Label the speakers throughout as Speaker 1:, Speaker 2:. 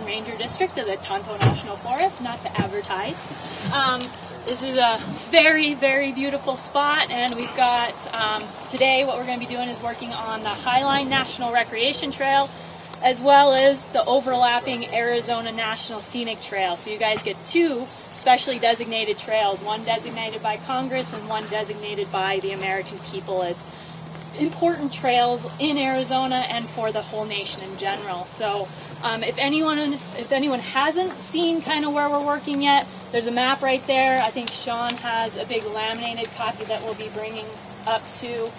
Speaker 1: Ranger District of the Tonto National Forest, not to advertise. This is a very, very beautiful spot, and we've got, today what we're going to be doing is working on the Highline National Recreation Trail, as well as the overlapping Arizona National Scenic Trail. So you guys get two specially designated trails, one designated by Congress and one designated by the American people as important trails in Arizona and for the whole nation in general. So if anyone hasn't seen kind of where we're working yet, there's a map right there. I think Sean has a big laminated copy that we'll be bringing up to.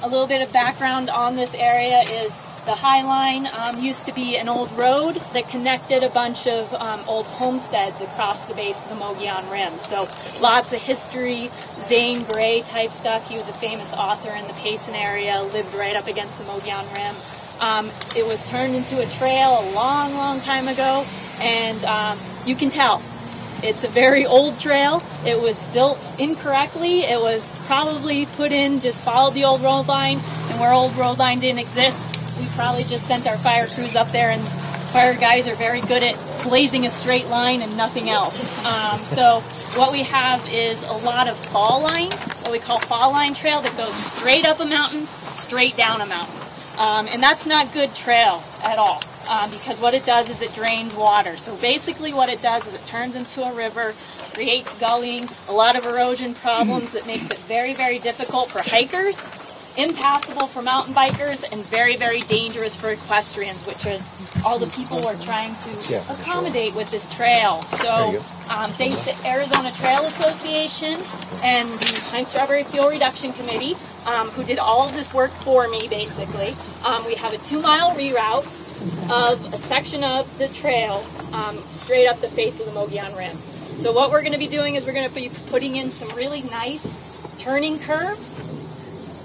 Speaker 1: A little bit of background on this area is the Highline used to be an old road that connected a bunch of old homesteads across the base of the Mogollon Rim. So lots of history, Zane Grey type stuff. He was a famous author in the Payson area, lived right up against the Mogollon Rim. It was turned into a trail a long, long time ago, and you can tell. It's a very old trail. It was built incorrectly. It was probably put in, just followed the old road line, and where old road line didn't exist, we probably just sent our fire crews up there, and fire guys are very good at blazing a straight line and nothing else. So what we have is a lot of fall line, what we call fall line trail, that goes straight up a mountain, straight down a mountain. And that's not good trail at all, because what it does is it drains water. So basically what it does is it turns into a river, creates gullying, a lot of erosion problems that makes it very, very difficult for hikers, impassable for mountain bikers, and very, very dangerous for equestrians, which is all the people we're trying to accommodate with this trail. So thanks to Arizona Trail Association and the Pine Strawberry Fuel Reduction Committee, who did all of this work for me, basically, we have a 2-mile reroute of a section of the trail straight up the face of the Mogollon Rim. So what we're going to be doing is we're going to be putting in some really nice turning curves,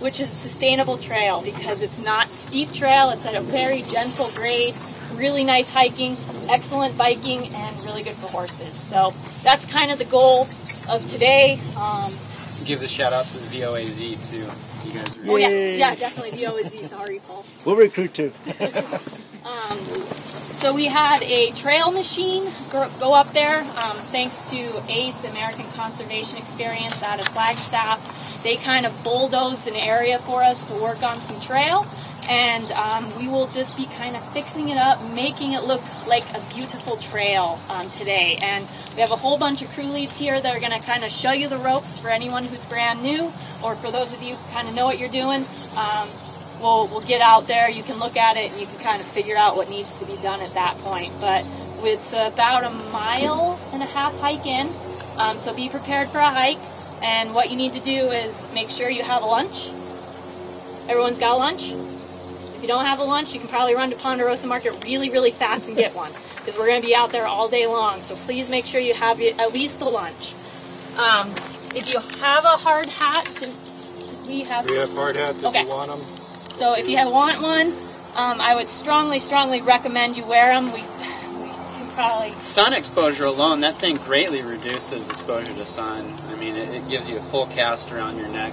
Speaker 1: which is a sustainable trail because it's not steep trail, it's at a very gentle grade, really nice hiking, excellent biking, and really good for horses. So that's kind of the goal of today.
Speaker 2: Give the shout out to the VOAZ too. You guys are
Speaker 1: yeah, definitely VOAZ, sorry Paul.
Speaker 3: We'll recruit too.
Speaker 1: So we had a trail machine go up there, thanks to ACE, American Conservation Experience, out of Flagstaff. They kind of bulldozed an area for us to work on some trail, and we will just be kind of fixing it up, making it look like a beautiful trail today. And we have a whole bunch of crew leads here that are going to kind of show you the ropes for anyone who's brand new, or for those of you who kind of know what you're doing. We'll get out there, you can look at it, and you can kind of figure out what needs to be done at that point. But it's about a 1.5 mile hike in, so be prepared for a hike. And what you need to do is make sure you have a lunch. Everyone's got a lunch? If you don't have a lunch, you can probably run to Ponderosa Market really, really fast and get one, because we're going to be out there all day long. So please make sure you have at least a lunch. If you have a hard hat, we have
Speaker 4: hard hats if you want them.
Speaker 1: So if you want one, I would strongly, strongly recommend you wear them. We probably...
Speaker 2: Sun exposure alone, that thing greatly reduces exposure to sun. I mean, it gives you a full cast around your neck.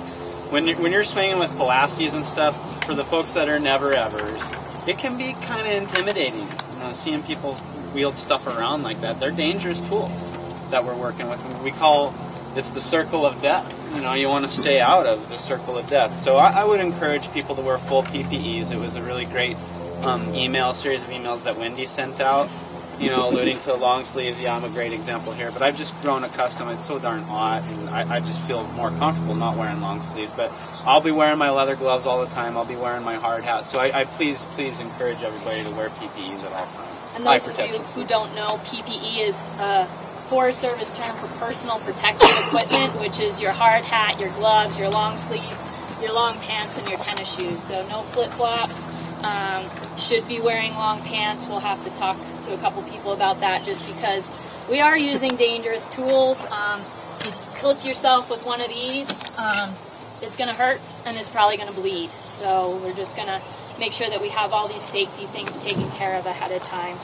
Speaker 2: When you're swinging with Pulaskis and stuff, for the folks that are never-evers, it can be kind of intimidating. You know, seeing people wield stuff around like that. They're dangerous tools that we're working with. And we call it's the circle of death. You know, you want to stay out of the circle of death. So I would encourage people to wear full PPEs. It was a really great series of emails that Wendy sent out, you know, alluding to long sleeves. Yeah, I'm a great example here, but I've just grown accustomed. It's so darn hot, and I just feel more comfortable not wearing long sleeves. But I'll be wearing my leather gloves all the time. I'll be wearing my hard hat. So I please encourage everybody to wear PPEs at all times.
Speaker 1: And those of you who don't know, PPE is Forest Service term for personal protective equipment, which is your hard hat, your gloves, your long sleeves, your long pants, and your tennis shoes. So no flip-flops. Should be wearing long pants. We'll have to talk to a couple people about that, just because we are using dangerous tools. If you clip yourself with one of these, it's going to hurt and it's probably going to bleed. So we're just going to make sure that we have all these safety things taken care of ahead of time.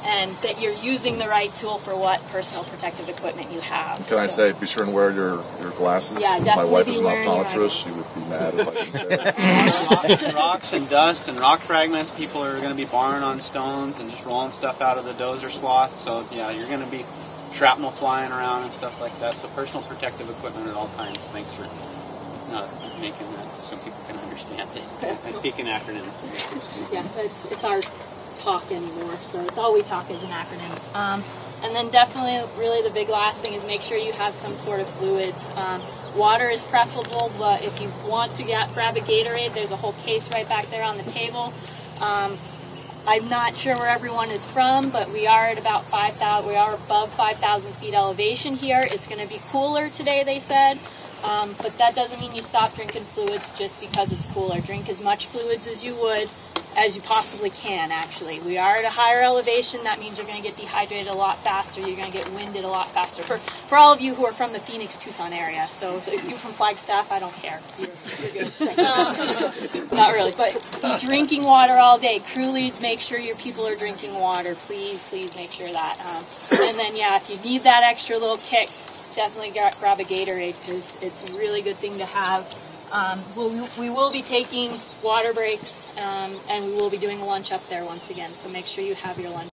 Speaker 1: and that you're using the right tool for what personal protective equipment you have.
Speaker 3: Can I say, be sure and wear your glasses?
Speaker 1: Yeah, definitely.
Speaker 3: My wife is
Speaker 1: be
Speaker 3: an
Speaker 1: wearing your
Speaker 3: optometrist. She would be mad if I didn't say that.
Speaker 2: Rocks and dust and rock fragments, people are going to be barring on stones and just rolling stuff out of the dozer swath. So yeah, you're going to be shrapnel flying around and stuff like that. So personal protective equipment at all times. Thanks for making that so people can understand it. I speak in acronyms.
Speaker 1: Yeah, it's our talk anymore, so it's all we talk is in acronyms. And then definitely, really the big last thing is make sure you have some sort of fluids. Water is preferable, but if you want to grab a Gatorade, there's a whole case right back there on the table. I'm not sure where everyone is from, but we are at about 5,000. We are above 5,000 feet elevation here. It's going to be cooler today, they said. But that doesn't mean you stop drinking fluids just because it's cooler. Drink as much fluids as you would, as you possibly can, actually. We are at a higher elevation. That means you're going to get dehydrated a lot faster. You're going to get winded a lot faster. For all of you who are from the Phoenix, Tucson area. So if you're from Flagstaff, I don't care. You're good. Not really. But be drinking water all day. Crew leads, make sure your people are drinking water. Please, please make sure that. And then, yeah, if you need that extra little kick, definitely grab a Gatorade because it's a really good thing to have. We will be taking water breaks and we will be doing lunch up there once again, so make sure you have your lunch.